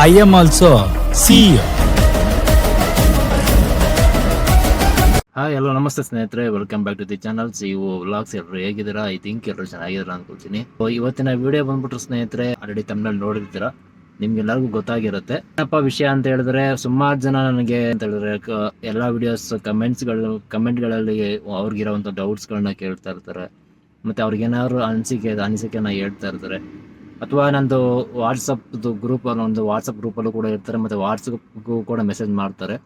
I am also CEO. Hi hello ನಮಸ್ತೆ ಸ್ನೇಹಿತರೆ, welcome back to the channel CEO vlogs. ಎಲ್ಲರೂ ಹೇಗಿದ್ದೀರಾ? I think ಎಲ್ಲರೂ ಚೆನ್ನಾಗಿದ್ದೀರಾ ಅನ್ಕೊಳ್ತೀನಿ. ಇವತ್ತಿನ ವಿಡಿಯೋ ಬಂದ್ಬಿಟ್ರು ಸ್ನೇಹಿತರೆ, ಆಲ್ರೆಡಿ ತಮ್ಮಲ್ಲಿ ನೋಡಿರ್ತೀರಾ, ನಿಮ್ಗೆಲ್ಲರಿಗೂ ಗೊತ್ತಾಗಿರುತ್ತೆ. ಏನಪ್ಪ ವಿಷಯ ಅಂತ ಹೇಳಿದ್ರೆ, ಸುಮಾರು ಜನ ನನಗೆ ಅಂತ ಹೇಳಿದ್ರೆ ಎಲ್ಲ ವಿಡಿಯೋಸ್ ಕಮೆಂಟ್ಗಳಲ್ಲಿ ಅವ್ರಿಗಿರೋವಂಥ ಡೌಟ್ಸ್ಗಳನ್ನ ಕೇಳ್ತಾ ಇರ್ತಾರೆ. ಮತ್ತು ಅವ್ರಿಗೇನಾದ್ರು ಅನಿಸಿಕೆನ ಹೇಳ್ತಾ ಇರ್ತಾರೆ. ಅಥವಾ ನಂದು ವಾಟ್ಸಪ್ದು ಒಂದು ವಾಟ್ಸಪ್ ಗ್ರೂಪಲ್ಲೂ ಕೂಡ ಇರ್ತಾರೆ, ಮತ್ತು ವಾಟ್ಸಪ್ಗೂ ಕೂಡ ಮೆಸೇಜ್ ಮಾಡ್ತಾರೆ.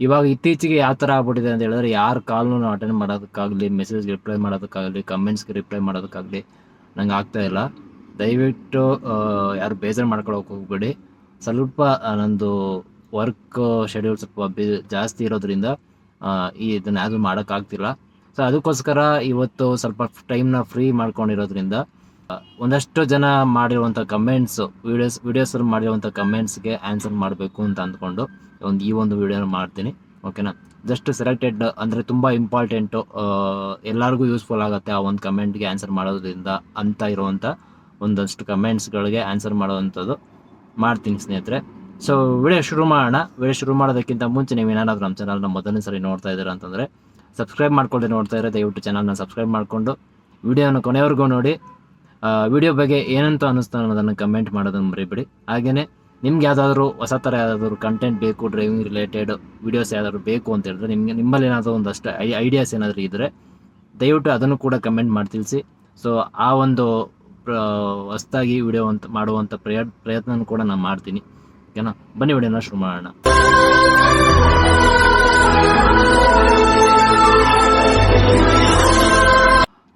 ಇವಾಗ ಇತ್ತೀಚೆಗೆ ಯಾವ ಥರ ಆಗ್ಬಿಟ್ಟಿದೆ ಅಂತ ಹೇಳಿದ್ರೆ, ಯಾರ ಕಾಲ್ನು ಅಟೆಂಡ್ ಮಾಡೋದಕ್ಕಾಗಲಿ, ಮೆಸೇಜ್ಗೆ ರಿಪ್ಲೈ ಮಾಡೋದಕ್ಕಾಗಲಿ, ಕಮೆಂಟ್ಸ್ಗೆ ರಿಪ್ಲೈ ಮಾಡೋದಕ್ಕಾಗಲಿ ನಂಗೆ ಆಗ್ತಾ ಇಲ್ಲ. ದಯವಿಟ್ಟು ಯಾರು ಬೇಜಾರು ಮಾಡ್ಕೊಳಕ್ಕೆ ಹೋಗ್ಬೇಡಿ. ಸ್ವಲ್ಪ ನಂದು ವರ್ಕ್ ಶೆಡ್ಯೂಲ್ ಸ್ವಲ್ಪ ಜಾಸ್ತಿ ಇರೋದ್ರಿಂದ ಇದನ್ನ ಯಾವುದು ಮಾಡೋಕ್ಕಾಗ್ತಿಲ್ಲ. ಸೊ ಅದಕ್ಕೋಸ್ಕರ ಇವತ್ತು ಸ್ವಲ್ಪ ಟೈಮ್ನ ಫ್ರೀ ಮಾಡ್ಕೊಂಡಿರೋದ್ರಿಂದ ಒಂದಷ್ಟು ಜನ ಮಾಡಿರುವಂಥ ಕಮೆಂಟ್ಸು ವಿಡಿಯೋಸಲ್ಲಿ ಮಾಡಿರುವಂಥ ಕಮೆಂಟ್ಸ್ಗೆ ಆನ್ಸರ್ ಮಾಡಬೇಕು ಅಂತ ಅಂದ್ಕೊಂಡು ಈ ಒಂದು ವಿಡಿಯೋನ ಮಾಡ್ತೀನಿ. ಓಕೆನಾ? ಜಸ್ಟ್ ಸೆಲೆಕ್ಟೆಡ್ ಅಂದರೆ ತುಂಬ ಇಂಪಾರ್ಟೆಂಟು, ಎಲ್ಲರಿಗೂ ಯೂಸ್ಫುಲ್ ಆಗುತ್ತೆ ಆ ಒಂದು ಕಮೆಂಟ್ಗೆ ಆನ್ಸರ್ ಮಾಡೋದ್ರಿಂದ ಅಂತ ಇರುವಂಥ ಒಂದಷ್ಟು ಕಮೆಂಟ್ಸ್ಗಳಿಗೆ ಆನ್ಸರ್ ಮಾಡೋವಂಥದ್ದು ಮಾಡ್ತೀನಿ ಸ್ನೇಹಿತರೆ. ಸೊ ವಿಡಿಯೋ ಶುರು ಮಾಡೋದಕ್ಕಿಂತ ಮುಂಚೆ ನೀವು ಏನಾದರೂ ನಮ್ಮ ಚಾನಲ್ನ ಮೊದಲನೇ ಸರಿ ನೋಡ್ತಾ ಇದ್ದೀರಾ ಅಂತಂದರೆ ಸಬ್ಸ್ಕ್ರೈಬ್ ಮಾಡ್ಕೊಳ್ಳಿ. ನೋಡ್ತಾ ಇದ್ದಾರೆ ದಯವಿಟ್ಟು ಚಾನಲ್ನ ಸಬ್ಸ್ಕ್ರೈಬ್ ಮಾಡಿಕೊಂಡು ವಿಡಿಯೋನ ಕೊನೆವರೆಗೂ ನೋಡಿ. ವಿಡಿಯೋ ಬಗ್ಗೆ ಏನಂತ ಅನ್ನಿಸ್ತಾ ಅನ್ನೋದನ್ನು ಕಮೆಂಟ್ ಮಾಡೋದನ್ನು ಮರಿಬೇಡಿ. ಹಾಗೆಯೇ ನಿಮ್ಗೆ ಯಾವುದಾದ್ರೂ ಹೊಸ ಥರ ಯಾವುದಾದ್ರೂ ಕಂಟೆಂಟ್ ಬೇಕು, ಡ್ರೈವಿಂಗ್ ರಿಲೇಟೆಡ್ ವಿಡಿಯೋಸ್ ಯಾವ್ದಾದ್ರು ಬೇಕು ಅಂತ ಹೇಳಿದ್ರೆ, ನಿಮ್ಮಲ್ಲಿ ಏನಾದರೂ ಒಂದಷ್ಟು ಐಡಿಯಾಸ್ ಏನಾದರೂ ಇದ್ದರೆ ದಯವಿಟ್ಟು ಅದನ್ನು ಕೂಡ ಕಮೆಂಟ್ ಮಾಡಿ ತಿಳಿಸಿ. ಸೊ ಆ ಒಂದು ಹೊಸದಾಗಿ ವಿಡಿಯೋ ಮಾಡುವಂಥ ಪ್ರಯತ್ನ ಕೂಡ ನಾನು ಮಾಡ್ತೀನಿ. ಓಕೆನಾ? ಬನ್ನಿ ವಿಡಿಯೋನ ಶುರು ಮಾಡೋಣ.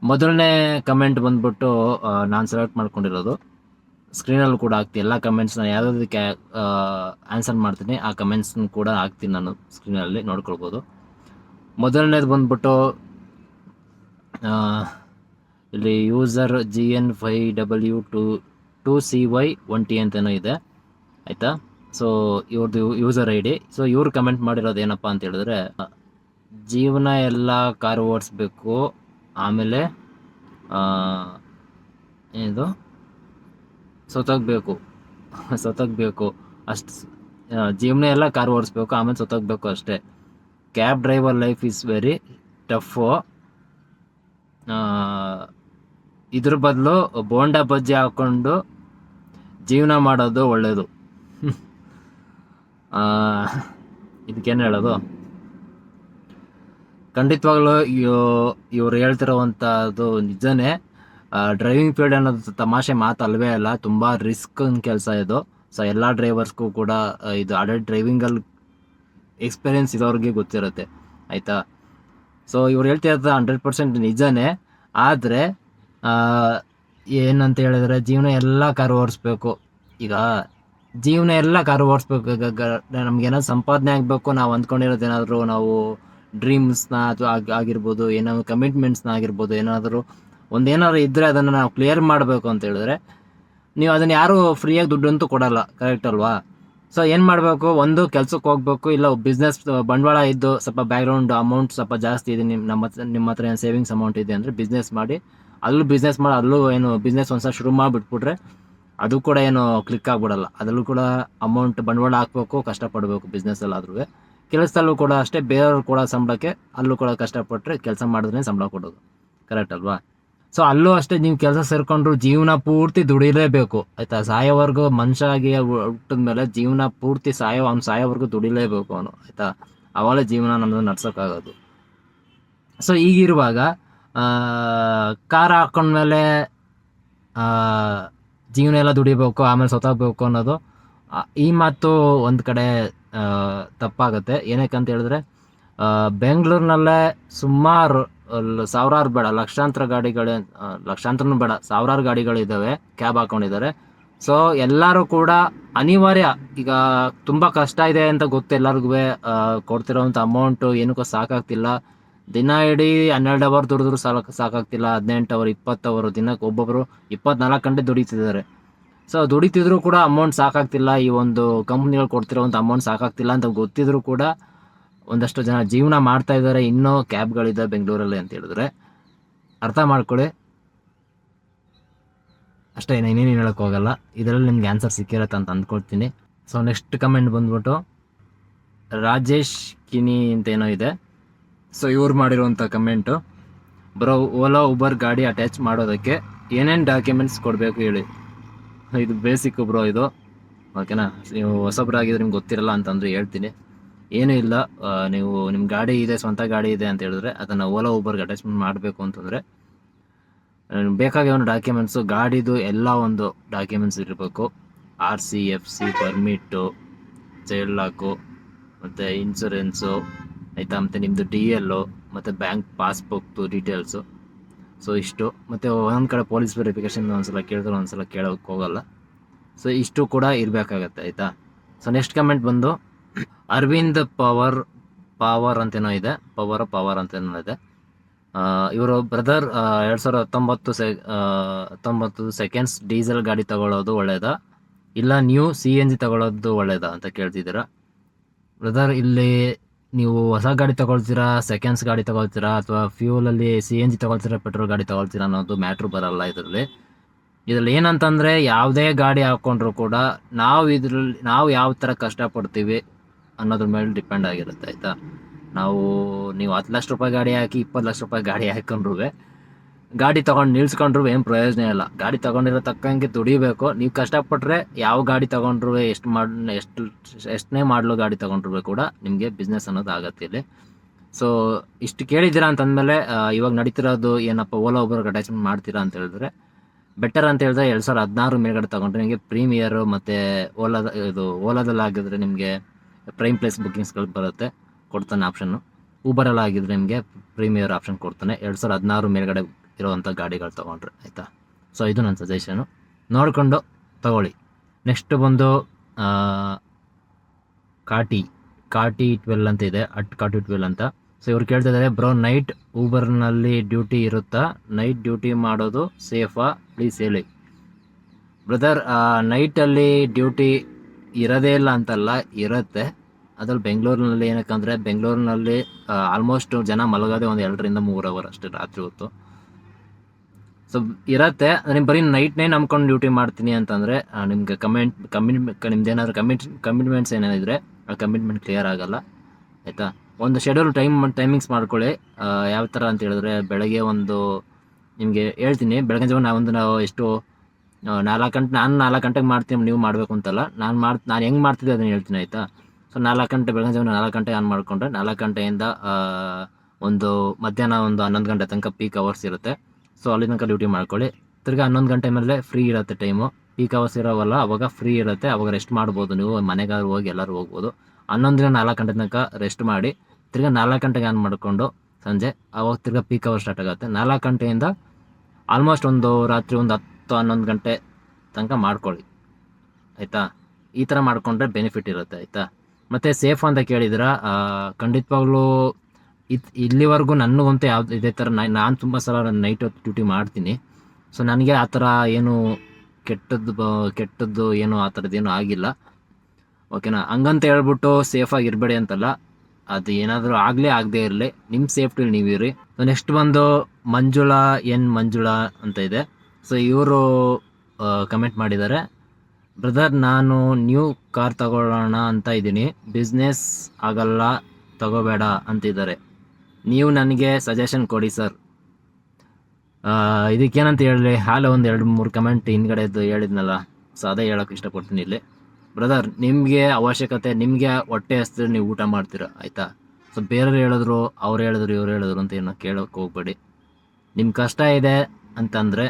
ಮೊದಲನೇ ಕಮೆಂಟ್ ಬಂದ್ಬಿಟ್ಟು ನಾನು ಸೆಲೆಕ್ಟ್ ಮಾಡ್ಕೊಂಡಿರೋದು, ಸ್ಕ್ರೀನಲ್ಲೂ ಕೂಡ ಹಾಕ್ತೀನಿ. ಎಲ್ಲ ಕಮೆಂಟ್ಸ್ನ ಯಾವುದಕ್ಕೆ ಆನ್ಸರ್ ಮಾಡ್ತೀನಿ ಆ ಕಮೆಂಟ್ಸ್ನ ಕೂಡ ಹಾಕ್ತೀನಿ ನಾನು ಸ್ಕ್ರೀನಲ್ಲಿ ನೋಡ್ಕೊಳ್ಬೋದು. ಮೊದಲನೇದು ಬಂದ್ಬಿಟ್ಟು ಇಲ್ಲಿ ಯೂಸರ್ GN5W2CY1T ಅಂತೇನೋ ಇದೆ, ಆಯಿತಾ? ಸೊ ಇವ್ರದ್ದು ಯೂಸರ್ ID. ಸೊ ಇವ್ರು ಕಮೆಂಟ್ ಮಾಡಿರೋದು ಏನಪ್ಪ ಅಂತ ಹೇಳಿದ್ರೆ, ಜೀವನ ಎಲ್ಲ ಕಾರು ಓಡಿಸ್ಬೇಕು, ಆಮೇಲೆ ಏನಿದು ಸೊತಗಬೇಕು ಅಷ್ಟು, ಜೀವನ ಎಲ್ಲ ಕಾರು ಓಡಿಸ್ಬೇಕು, ಆಮೇಲೆ ಸೊತಗಬೇಕು ಅಷ್ಟೇ. Cab driver life is very tough. ಇದ್ರ ಬದಲು ಬೋಂಡಾ ಬಜ್ಜಿ ಹಾಕ್ಕೊಂಡು ಜೀವನ ಮಾಡೋದು ಒಳ್ಳೆಯದು. ಇದಕ್ಕೇನು ಹೇಳೋದು? ಖಂಡಿತವಾಗ್ಲೂ ಇವ್ರು ಹೇಳ್ತಿರೋವಂಥದ್ದು ನಿಜನೇ. ಡ್ರೈವಿಂಗ್ ಫೀಲ್ಡ್ ಅನ್ನೋದು ತಮಾಷೆ ಮಾತು ಅಲ್ವೇ ಅಲ್ಲ, ತುಂಬ ರಿಸ್ಕ್ ಕೆಲಸ ಇದು. ಸೊ ಎಲ್ಲ ಡ್ರೈವರ್ಸ್ಗೂ ಕೂಡ ಇದು ಆಲ್ರೆಡಿ ಡ್ರೈವಿಂಗಲ್ಲಿ ಎಕ್ಸ್ಪೀರಿಯೆನ್ಸ್ ಇರೋರಿಗೆ ಗೊತ್ತಿರುತ್ತೆ, ಆಯಿತಾ? ಸೊ ಇವ್ರು ಹೇಳ್ತಿರೋದು 100% ನಿಜನೇ. ಆದರೆ ಏನಂತ ಹೇಳಿದ್ರೆ, ಜೀವನ ಎಲ್ಲ ಕಾರು ಓಡಿಸ್ಬೇಕು. ಈಗ ಜೀವನ ಎಲ್ಲ ಕಾರು ಓಡಿಸ್ಬೇಕು, ನಮ್ಗೇನಾದ್ರು ಸಂಪಾದನೆ ಆಗಬೇಕು, ನಾವು ಅಂದ್ಕೊಂಡಿರೋದೇನಾದರೂ, ನಾವು ಡ್ರೀಮ್ಸ್ನ ಅಥವಾ ಆಗಿರ್ಬೋದು, ಏನಾದ್ರು ಕಮಿಟ್ಮೆಂಟ್ಸ್ನ ಆಗಿರ್ಬೋದು, ಏನಾದರೂ ಇದ್ದರೆ ಅದನ್ನು ನಾವು ಕ್ಲಿಯರ್ ಮಾಡಬೇಕು ಅಂತ ಹೇಳಿದ್ರೆ, ನೀವು ಅದನ್ನು ಯಾರೂ ಫ್ರೀಯಾಗಿ ದುಡ್ಡಂತೂ ಕೊಡಲ್ಲ, ಕರೆಕ್ಟ್ ಅಲ್ವಾ? ಸೊ ಏನು ಮಾಡಬೇಕು, ಒಂದು ಕೆಲಸಕ್ಕೆ ಹೋಗಬೇಕು, ಇಲ್ಲ ಬಿಸ್ನೆಸ್ ಬಂಡವಾಳ ಇದ್ದು ಸ್ವಲ್ಪ ಬ್ಯಾಕ್ಗ್ರೌಂಡ್ ಅಮೌಂಟ್ ಸ್ವಲ್ಪ ಜಾಸ್ತಿ ಇದೆ, ನಿಮ್ಮ ಹತ್ರ ಏನು ಸೇವಿಂಗ್ಸ್ ಅಮೌಂಟ್ ಇದೆ ಅಂದರೆ ಬಿಸ್ನೆಸ್ ಮಾಡಿ, ಅಲ್ಲೂ ಏನು ಬಿಸ್ನೆಸ್ ಒಂದ್ಸಲ ಶುರು ಮಾಡಿಬಿಟ್ಬಿಟ್ರೆ ಅದು ಕೂಡ ಏನು ಕ್ಲಿಕ್ ಆಗಿಬಿಡಲ್ಲ. ಅದರಲ್ಲೂ ಕೂಡ ಅಮೌಂಟ್ ಬಂಡವಾಳ ಹಾಕಬೇಕು, ಕಷ್ಟಪಡಬೇಕು. ಬಿಸ್ನೆಸ್ಸಲ್ಲಾದ್ರೂ ಕೆಲಸದಲ್ಲೂ ಕೂಡ ಅಷ್ಟೇ, ಬೇರೆಯವ್ರು ಕೂಡ ಸಂಬಳಕ್ಕೆ ಅಲ್ಲೂ ಕೂಡ ಕಷ್ಟಪಟ್ಟರೆ ಕೆಲಸ ಮಾಡಿದ್ರೆ ಸಂಬಳ ಕೊಡೋದು, ಕರೆಕ್ಟ್ ಅಲ್ವಾ? ಸೊ ಅಲ್ಲೂ ಅಷ್ಟೇ, ನೀವು ಕೆಲಸ ಸೇರಿಕೊಂಡ್ರು ಜೀವನ ಪೂರ್ತಿ ದುಡಿಲೇಬೇಕು, ಆಯಿತಾ? ಸಾಯೋವರೆಗೂ ಮನುಷ್ಯ ಆಗಿ ಹುಟ್ಟಿದ ಮೇಲೆ ಜೀವನ ಪೂರ್ತಿ ಸಾಯೋವರೆಗೂ ದುಡಿಲೇಬೇಕು ಅವನು, ಆಯಿತಾ? ಅವಾಗಲೇ ಜೀವನ ನಮ್ಮದು ನಡ್ಸೋಕ್ಕಾಗೋದು. ಸೊ ಈಗಿರುವಾಗ ಕಾರ್ ಹಾಕೊಂಡ್ಮೇಲೆ ಜೀವನ ಎಲ್ಲ ದುಡಿಬೇಕು, ಆಮೇಲೆ ಸೊತ್ತಾಗಬೇಕು ಅನ್ನೋದು ಈ ಮಾತು ಒಂದು ಕಡೆ ತಪ್ಪಾಗುತ್ತೆ. ಏನಕ್ಕೆ ಅಂತ ಹೇಳಿದ್ರೆ, ಬೆಂಗಳೂರಿನಲ್ಲೇ ಸುಮಾರು ಸಾವಿರಾರು ಬೇಡ ಲಕ್ಷಾಂತರನೂ ಬೇಡ, ಸಾವಿರಾರು ಗಾಡಿಗಳಿದ್ದಾವೆ, ಕ್ಯಾಬ್ ಹಾಕೊಂಡಿದ್ದಾರೆ. ಸೊ ಎಲ್ಲರೂ ಕೂಡ ಅನಿವಾರ್ಯ, ಈಗ ತುಂಬ ಕಷ್ಟ ಇದೆ ಅಂತ ಗೊತ್ತು ಎಲ್ಲರಿಗೂ, ಕೊಡ್ತಿರೋವಂಥ ಅಮೌಂಟು ಏನಕ್ಕೂ ಸಾಕಾಗ್ತಿಲ್ಲ. ದಿನ ಇಡೀ 12 ಅವರ್ ದುಡಿದ್ರು ಸಾಕಾಗ್ತಿಲ್ಲ, 18 ಅವರ್ 20 ಅವರು ದಿನಕ್ಕೆ, ಒಬ್ಬೊಬ್ಬರು 24 ಗಂಟೆ ದುಡಿತಿದ್ದಾರೆ. ಸೊ ದುಡಿತಿದ್ರು ಕೂಡ ಅಮೌಂಟ್ ಸಾಕಾಗ್ತಿಲ್ಲ, ಈ ಒಂದು ಕಂಪ್ನಿಗಳು ಕೊಡ್ತಿರೋವಂಥ ಅಮೌಂಟ್ ಸಾಕಾಗ್ತಿಲ್ಲ ಅಂತ ಗೊತ್ತಿದ್ರು ಕೂಡ ಒಂದಷ್ಟು ಜನ ಜೀವನ ಮಾಡ್ತಾ ಇದ್ದಾರೆ. ಇನ್ನೂ ಕ್ಯಾಬ್ಗಳಿದೆ ಬೆಂಗಳೂರಲ್ಲಿ ಅಂತ ಹೇಳಿದ್ರೆ ಅರ್ಥ ಮಾಡ್ಕೊಳ್ಳಿ. ಅಷ್ಟೇ, ಇನ್ನೇನು ಹೇಳೋಕ್ಕೆ ಹೋಗಲ್ಲ. ಇದರಲ್ಲಿ ನಿಮ್ಗೆ ಆನ್ಸರ್ ಸಿಕ್ಕಿರತ್ತೆ ಅಂತ ಅಂದ್ಕೊಳ್ತೀನಿ. ಸೊ ನೆಕ್ಸ್ಟ್ ಕಮೆಂಟ್ ಬಂದ್ಬಿಟ್ಟು ರಾಜೇಶ್ ಕಿನಿ ಅಂತ ಏನೋ ಇದೆ. ಸೊ ಇವ್ರು ಮಾಡಿರುವಂಥ ಕಮೆಂಟು, ಬ್ರೋ ಓಲಾ ಉಬರ್ ಗಾಡಿ ಅಟ್ಯಾಚ್ ಮಾಡೋದಕ್ಕೆ ಏನೇನು ಡಾಕ್ಯುಮೆಂಟ್ಸ್ ಕೊಡಬೇಕು ಹೇಳಿ. ಇದು ಬೇಸಿಕ್ ಬ್ರೋ ಇದು, ಓಕೆನಾ. ನೀವು ಹೊಸಬ್ರಾಗಿದ್ರೆ ನಿಮ್ಗೆ ಗೊತ್ತಿರಲ್ಲ ಅಂತಂದ್ರೆ ಹೇಳ್ತೀನಿ. ಏನೂ ಇಲ್ಲ, ನೀವು ನಿಮ್ಮ ಗಾಡಿ ಇದೆ, ಸ್ವಂತ ಗಾಡಿ ಇದೆ ಅಂತ ಹೇಳಿದ್ರೆ ಅದನ್ನು ಓಲಾ ಉಬರ್ಗೆ ಅಟ್ಯಾಚ್ಮೆಂಟ್ ಮಾಡಬೇಕು ಅಂತಂದರೆ ಬೇಕಾಗಿರೋ ಡಾಕ್ಯುಮೆಂಟ್ಸು, ಗಾಡಿದು ಎಲ್ಲ ಒಂದು ಡಾಕ್ಯುಮೆಂಟ್ಸ್ ಇರಬೇಕು. RC, FC, ಪರ್ಮಿಟ್ಟು, ಚೈಲ್ಡ್ ಲಾಕು, ಮತ್ತು ಇನ್ಶೂರೆನ್ಸು ಆಯಿತಾ, ಮತ್ತು ನಿಮ್ಮದು DL ಮತ್ತು ಬ್ಯಾಂಕ್ ಪಾಸ್ಬುಕ್ದು ಡೀಟೇಲ್ಸು. ಸೊ ಇಷ್ಟು, ಮತ್ತು ಒಂದೊಂದು ಕಡೆ ಪೊಲೀಸ್ ವೆರಿಫಿಕೇಷನ್ ಒಂದ್ಸಲ ಕೇಳಿದ್ರೆ ಒಂದ್ಸಲ ಕೇಳೋಕ್ಕೆ ಹೋಗಲ್ಲ. ಸೊ ಇಷ್ಟು ಕೂಡ ಇರಬೇಕಾಗತ್ತೆ, ಆಯಿತಾ. ಸೊ ನೆಕ್ಸ್ಟ್ ಕಮೆಂಟ್ ಬಂದು ಅರವಿಂದ್ ಪವರ್ ಅಂತೇನೋ ಇದೆ, ಪವರ್ ಅಂತೇನೋ ಇದೆ. ಇವರು ಬ್ರದರ್ 2019 ಸೆಕೆಂಡ್ಸ್ ಡೀಸೆಲ್ ಗಾಡಿ ತಗೊಳ್ಳೋದು ಒಳ್ಳೇದಾ ಇಲ್ಲ ನ್ಯೂ CNG ತಗೊಳ್ಳೋದು ಒಳ್ಳೇದಾ ಅಂತ ಕೇಳ್ತಿದ್ದೀರಾ. ಬ್ರದರ್, ಇಲ್ಲಿ ನೀವು ಹೊಸ ಗಾಡಿ ತಗೊಳ್ತೀರಾ, ಸೆಕೆಂಡ್ಸ್ ಗಾಡಿ ತಗೊಳ್ತೀರಾ, ಅಥವಾ ಫ್ಯೂಲಲ್ಲಿ CNG ತಗೊಳ್ತೀರಾ, ಪೆಟ್ರೋಲ್ ಗಾಡಿ ತಗೊಳ್ತೀರಾ ಅನ್ನೋದು ಮ್ಯಾಟ್ರು ಬರಲ್ಲ ಇದರಲ್ಲಿ ಏನಂತಂದರೆ, ಯಾವುದೇ ಗಾಡಿ ಹಾಕ್ಕೊಂಡ್ರು ಕೂಡ ನಾವು ಯಾವ ಥರ ಕಷ್ಟಪಡ್ತೀವಿ ಅನ್ನೋದ್ರ ಮೇಲೆ ಡಿಪೆಂಡ್ ಆಗಿರುತ್ತೆ, ಆಯಿತಾ. ನೀವು 10 ಲಕ್ಷ ರೂಪಾಯಿ ಗಾಡಿ ಹಾಕಿ 20 ಲಕ್ಷ ರೂಪಾಯಿ ಗಾಡಿ ಹಾಕೊಂಡ್ರು ಗಾಡಿ ತೊಗೊಂಡು ನಿಲ್ಸ್ಕೊಂಡ್ರು ಏನು ಪ್ರಯೋಜನ ಇಲ್ಲ. ಗಾಡಿ ತೊಗೊಂಡಿರೋ ತಕ್ಕಂಗೆ ದುಡಿಬೇಕು. ನೀವು ಕಷ್ಟಪಟ್ಟರೆ ಯಾವ ಗಾಡಿ ತೊಗೊಂಡ್ರು ಎಷ್ಟನೇ ಮಾಡಲು ಗಾಡಿ ತೊಗೊಂಡ್ರು ಕೂಡ ನಿಮಗೆ ಬಿಸ್ನೆಸ್ ಅನ್ನೋದು ಆಗತ್ತೆ ಇಲ್ಲಿ. ಸೊ ಇಷ್ಟು ಕೇಳಿದ್ದೀರಾ ಅಂತಂದಮೇಲೆ ಇವಾಗ ನಡೀತಿರೋದು ಏನಪ್ಪ, ಓಲಾ ಉಬರ್ಗೆ ಅಟ್ಯಾಚ್ಮೆಂಟ್ ಮಾಡ್ತೀರಾ ಅಂತ ಹೇಳಿದ್ರೆ ಬೆಟರ್ ಅಂತ ಹೇಳಿದ್ರೆ 2016 ಮೇಲ್ಗಡೆ ತೊಗೊಂಡ್ರೆ ನಿಮಗೆ ಪ್ರೀಮಿಯರು ಮತ್ತು ಓಲಾದಲ್ಲಿ ಆಗಿದ್ರೆ ನಿಮಗೆ ಪ್ರೈಮ್ ಪ್ಲೇಸ್ ಬುಕ್ಕಿಂಗ್ಸ್ಗಳು ಬರುತ್ತೆ, ಕೊಡ್ತಾನೆ ಆಪ್ಷನ್ನು. ಊಬರಲ್ಲಿ ಆಗಿದ್ರೆ ನಿಮಗೆ ಪ್ರೀಮಿಯರ್ ಆಪ್ಷನ್ ಕೊಡ್ತಾನೆ 2016 ಮೇಲ್ಗಡೆ ಇರೋವಂಥ ಗಾಡಿಗಳು ತೊಗೊಂಡ್ರೆ, ಆಯಿತಾ. ಸೊ ಇದು ನನ್ನ ಸಜೆಷನು, ನೋಡಿಕೊಂಡು ತಗೊಳ್ಳಿ. ನೆಕ್ಸ್ಟ್ ಬಂದು ಕಾಟಿ 12 ಅಂತ ಇದೆ, ಕಾಟಿ 12 ಅಂತ. ಸೊ ಇವ್ರು ಕೇಳ್ತಿದ್ದಾರೆ, ಬ್ರೋ ನೈಟ್ ಊಬರ್ನಲ್ಲಿ ಡ್ಯೂಟಿ ಇರುತ್ತಾ, ನೈಟ್ ಡ್ಯೂಟಿ ಮಾಡೋದು ಸೇಫಾ ಪ್ಲೀಸ್ ಹೇಳಿ. ಬ್ರದರ್, ನೈಟಲ್ಲಿ ಡ್ಯೂಟಿ ಇರೋದೇ ಇಲ್ಲ ಅಂತಲ್ಲ, ಇರುತ್ತೆ. ಅದ್ರಲ್ಲಿ ಬೆಂಗಳೂರಿನಲ್ಲಿ ಏನಕ್ಕಂದರೆ ಬೆಂಗಳೂರಿನಲ್ಲಿ ಆಲ್ಮೋಸ್ಟ್ ಜನ ಮಲಗೋದೇ ಒಂದು 2 ರಿಂದ 3 ಅವರ್ ಅಷ್ಟೇ ರಾತ್ರಿ ಹೊತ್ತು. ಸೊ ಇರತ್ತೆ, ನೀವು ಬರೀ ನೈಟ್ನೇ ನಂಬ್ಕೊಂಡು ಡ್ಯೂಟಿ ಮಾಡ್ತೀನಿ ಅಂತಂದರೆ ನಿಮಗೆ ನಿಮ್ದೇನಾದರೂ ಕಮಿಟ್ಮೆಂಟ್ಸ್ ಏನೇನಿದ್ರೆ ಆ ಕಮಿಟ್ಮೆಂಟ್ ಕ್ಲಿಯರ್ ಆಗಲ್ಲ, ಆಯಿತಾ. ಒಂದು ಶೆಡ್ಯೂಲ್ ಟೈಮಿಂಗ್ಸ್ ಮಾಡ್ಕೊಳ್ಳಿ. ಯಾವ ಥರ ಅಂತ ಹೇಳಿದ್ರೆ, ಬೆಳಗ್ಗೆ ಒಂದು ನಿಮಗೆ ಹೇಳ್ತೀನಿ, ಬೆಳಗ್ಗೆ ಜಾವ ನಾವು ಎಷ್ಟು 4 ಗಂಟೆ, ನಾನು 4 ಗಂಟೆಗೆ ಮಾಡ್ತೀನಿ, ನೀವು ಮಾಡಬೇಕು ಅಂತಲ್ಲ. ನಾನು ಹೆಂಗೆ ಮಾಡ್ತಿದ್ದೆ ಅದನ್ನು ಹೇಳ್ತೀನಿ, ಆಯಿತಾ. ಸೊ 4 ಗಂಟೆ, ಬೆಳಗ್ಗೆ ಜಾವ 4 ಗಂಟೆಗೆ ಆನ್ ಮಾಡಿಕೊಂಡ್ರೆ 4 ಗಂಟೆಯಿಂದ ಒಂದು ಮಧ್ಯಾಹ್ನ ಒಂದು 11 ಗಂಟೆ ತನಕ ಪೀಕ್ ಅವರ್ಸ್ ಇರುತ್ತೆ. ಸೊ ಅಲ್ಲಿ ತನಕ ಡ್ಯೂಟಿ ಮಾಡ್ಕೊಳ್ಳಿ. ತಿರ್ಗಿ 11 ಗಂಟೆ ಮೇಲೆ ಫ್ರೀ ಇರುತ್ತೆ ಟೈಮು, ಪೀಕ್ ಅವರ್ಸ್ ಇರೋವಲ್ಲ, ಅವಾಗ ಫ್ರೀ ಇರುತ್ತೆ, ಅವಾಗ ರೆಸ್ಟ್ ಮಾಡ್ಬೋದು. ನೀವು ಮನೆಗಾದ್ರು ಹೋಗಿ ಎಲ್ಲರೂ ಹೋಗ್ಬೋದು. 11 4 ಗಂಟೆ ತನಕ ರೆಸ್ಟ್ ಮಾಡಿ ತಿರ್ಗಿ 4 ಗಂಟೆಗೆ ಆನ್ ಮಾಡಿಕೊಂಡು ಸಂಜೆ, ಅವಾಗ ತಿರ್ಗಿ ಪೀಕ್ ಅವರ್ ಸ್ಟಾರ್ಟ್ ಆಗುತ್ತೆ. 4 ಗಂಟೆಯಿಂದ ಆಲ್ಮೋಸ್ಟ್ ರಾತ್ರಿ ಒಂದು 10-11 ಗಂಟೆ ತನಕ ಮಾಡ್ಕೊಳ್ಳಿ, ಆಯಿತಾ. ಈ ಥರ ಮಾಡಿಕೊಂಡ್ರೆ ಬೆನಿಫಿಟ್ ಇರುತ್ತೆ, ಆಯಿತಾ. ಮತ್ತು ಸೇಫ್ ಅಂತ ಕೇಳಿದ್ರೆ ಖಂಡಿತವಾಗ್ಲೂ ಇಲ್ಲಿವರೆಗೂ ನನಗಂತೂ ಯಾವ್ದು ಇದೇ ಥರ ನಾನು ತುಂಬ ಸಲ ನೈಟ್ ಹೊತ್ತು ಡ್ಯೂಟಿ ಮಾಡ್ತೀನಿ. ಸೊ ನನಗೆ ಆ ಥರ ಏನು ಕೆಟ್ಟದ್ದು ಏನು ಆ ಥರದ್ದೇನು ಆಗಿಲ್ಲ, ಓಕೆನಾ. ಹಂಗಂತ ಹೇಳ್ಬಿಟ್ಟು ಸೇಫಾಗಿ ಇರಬೇಡಿ ಅಂತಲ್ಲ, ಅದು ಏನಾದರೂ ಆಗದೇ ಇರಲಿ, ನಿಮ್ಮ ಸೇಫ್ಟಿಲಿ ನೀವಿರಿ. ಸೊ ನೆಕ್ಸ್ಟ್ ಬಂದು ಮಂಜುಳಾ ಅಂತ ಇದೆ. ಸೊ ಇವರು ಕಮೆಂಟ್ ಮಾಡಿದ್ದಾರೆ, ಬ್ರದರ್ ನಾನು ನ್ಯೂ ಕಾರ್ ತಗೊಳ್ಳೋಣ ಅಂತ ಇದ್ದೀನಿ, ಬಿಸ್ನೆಸ್ ಆಗಲ್ಲ ತಗೋಬೇಡ ಅಂತಿದ್ದಾರೆ, ನೀವು ನನಗೆ ಸಜೆಷನ್ ಕೊಡಿ ಸರ್. ಇದಕ್ಕೇನಂತ ಹೇಳಲಿ, ಹಾಲೆ ಒಂದು 2-3 ಕಮೆಂಟ್ ಹಿಂದ್ಗಡೆದು ಹೇಳಿದ್ನಲ್ಲ, ಸೊ ಅದೇ ಹೇಳೋಕೆ ಇಷ್ಟಪಡ್ತೀನಿ ಇಲ್ಲಿ. ಬ್ರದರ್, ನಿಮಗೆ ಅವಶ್ಯಕತೆ, ನಿಮಗೆ ಹೊಟ್ಟೆ ಹಸಿದ್ರೆ ನೀವು ಊಟ ಮಾಡ್ತೀರ, ಆಯಿತಾ. ಸೊ ಬೇರೆಯವ್ರು ಹೇಳಿದ್ರು, ಅವ್ರು ಹೇಳಿದ್ರು, ಇವ್ರು ಹೇಳಿದ್ರು ಅಂತ ಏನೋ ಕೇಳೋಕ್ಕೆ ಹೋಗ್ಬೇಡಿ. ನಿಮ್ಮ ಕಷ್ಟ ಇದೆ ಅಂತಂದರೆ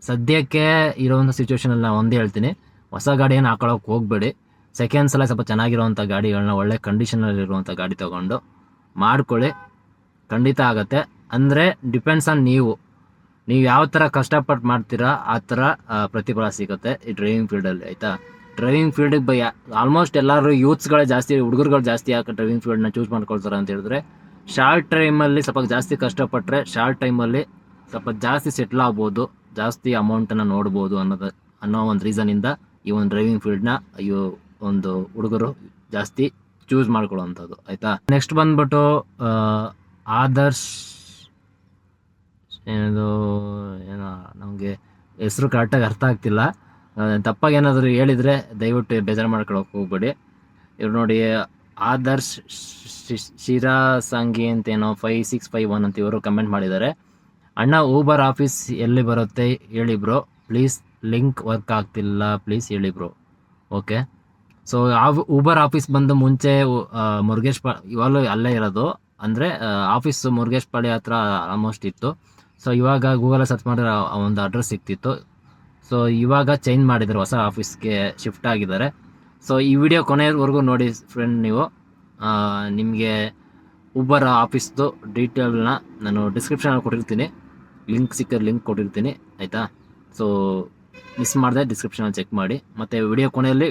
ಸದ್ಯಕ್ಕೆ ಇರೋವಂಥ ಸಿಚುವೇಷನಲ್ಲಿ ನಾನು ಒಂದೇ ಹೇಳ್ತೀನಿ, ಹೊಸ ಗಾಡಿಯನ್ನು ಹಾಕೊಳ್ಳೋಕೆ ಹೋಗಬೇಡಿ. ಸೆಕೆಂಡ್ಸಲ್ಲ ಸ್ವಲ್ಪ ಚೆನ್ನಾಗಿರೋವಂಥ ಗಾಡಿಗಳನ್ನ, ಒಳ್ಳೆ ಕಂಡೀಷನಲ್ಲಿರುವಂಥ ಗಾಡಿ ತೊಗೊಂಡು ಮಾಡ್ಕೊಳ್ಳಿ, ಖಂಡಿತ ಆಗುತ್ತೆ. ಅಂದರೆ ಡಿಪೆಂಡ್ಸ್ ಆನ್ ನೀವು ಯಾವ ಥರ ಕಷ್ಟಪಟ್ಟು ಮಾಡ್ತೀರಾ ಆ ಥರ ಪ್ರತಿಫಲ ಸಿಗುತ್ತೆ ಈ ಡ್ರೈವಿಂಗ್ ಫೀಲ್ಡಲ್ಲಿ, ಆಯಿತಾ. ಡ್ರೈವಿಂಗ್ ಫೀಲ್ಡಿಗೆ ಆಲ್ಮೋಸ್ಟ್ ಎಲ್ಲರೂ ಯೂತ್ಸ್ಗಳೇ ಜಾಸ್ತಿ, ಹುಡುಗರುಗಳು ಜಾಸ್ತಿ ಯಾಕೆ ಡ್ರೈವಿಂಗ್ ಫೀಲ್ಡ್ನ ಚೂಸ್ ಮಾಡ್ಕೊಳ್ತಾರೆ ಅಂತ ಹೇಳಿದ್ರೆ, ಶಾರ್ಟ್ ಟೈಮಲ್ಲಿ ಸ್ವಲ್ಪ ಜಾಸ್ತಿ ಕಷ್ಟಪಟ್ಟರೆ ಶಾರ್ಟ್ ಟೈಮಲ್ಲಿ ಸ್ವಲ್ಪ ಜಾಸ್ತಿ ಸೆಟ್ಲ್ ಆಗ್ಬೋದು, ಜಾಸ್ತಿ ಅಮೌಂಟನ್ನು ನೋಡ್ಬೋದು ಅನ್ನೋ ಒಂದು ರೀಸನಿಂದ ಈ ಒಂದು ಡ್ರೈವಿಂಗ್ ಫೀಲ್ಡ್ನ ಒಂದು ಹುಡುಗರು ಜಾಸ್ತಿ ಚೂಸ್ ಮಾಡ್ಕೊಳ್ಳೋವಂಥದ್ದು, ಆಯಿತಾ. ನೆಕ್ಸ್ಟ್ ಬಂದ್ಬಿಟ್ಟು ಆದರ್ಶ್ ಏನೋ ನಮಗೆ ಹೆಸರು ಕರೆಕ್ಟಾಗಿ ಅರ್ಥ ಆಗ್ತಿಲ್ಲ. ತಪ್ಪಾಗಿ ಏನಾದರೂ ಹೇಳಿದರೆ ದಯವಿಟ್ಟು ಬೇಜಾರು ಮಾಡ್ಕೊಳಕ್ಕೆ ಹೋಗ್ಬೇಡಿ. ಇವ್ರು ನೋಡಿ, ಆದರ್ಶ್ ಶಿರಾಸಂಗಿ ಅಂತೇನೋ 5651 ಅಂತ ಇವರು ಕಮೆಂಟ್ ಮಾಡಿದ್ದಾರೆ. ಅಣ್ಣ, ಊಬರ್ ಆಫೀಸ್ ಎಲ್ಲಿ ಬರುತ್ತೆ ಹೇಳಿ ಬ್ರೋ ಪ್ಲೀಸ್, ಲಿಂಕ್ ವರ್ಕ್ ಆಗ್ತಿಲ್ಲ ಪ್ಲೀಸ್ ಹೇಳಿ bro. Okay, so Uber office ಬಂದು ಮುಂಚೆ ಮುರುಗೇಶ್ ಇವಾಗಲೂ ಅಲ್ಲೇ ಇರೋದು, ಅಂದರೆ ಆಫೀಸು ಮುರುಗೇಶ್ ಪಾಳ್ಯ ಹತ್ರ ಆಲ್ಮೋಸ್ಟ್ ಇತ್ತು. ಸೊ ಇವಾಗ ಗೂಗಲ್ ಸರ್ಚ್ ಮಾಡಿದ್ರೆ ಒಂದು ಅಡ್ರೆಸ್ ಸಿಕ್ತಿತ್ತು. ಸೊ ಇವಾಗ ಚೇಂಜ್ ಮಾಡಿದ್ದಾರೆ, ಹೊಸ ಆಫೀಸ್ಗೆ ಶಿಫ್ಟ್ ಆಗಿದ್ದಾರೆ. ಸೊ ಈ ವಿಡಿಯೋ ಕೊನೆಯವರೆಗೂ ನೋಡಿ ಫ್ರೆಂಡ್ ನೀವು. ನಿಮಗೆ ಊಬರ್ ಆಫೀಸ್ದು ಡೀಟೇಲ್ನ ನಾನು ಡಿಸ್ಕ್ರಿಪ್ಷನಲ್ಲಿ ಕೊಟ್ಟಿರ್ತೀನಿ, ಲಿಂಕ್ ಸಿಕ್ಕಿದ್ರೆ ಲಿಂಕ್ ಕೊಟ್ಟಿರ್ತೀನಿ ಆಯಿತಾ. ಸೊ ಮಿಸ್ ಮಾಡಿದೆ ಡಿಸ್ಕ್ರಿಪ್ಷನಲ್ಲಿ ಚೆಕ್ ಮಾಡಿ. ಮತ್ತು ವಿಡಿಯೋ ಕೊನೆಯಲ್ಲಿ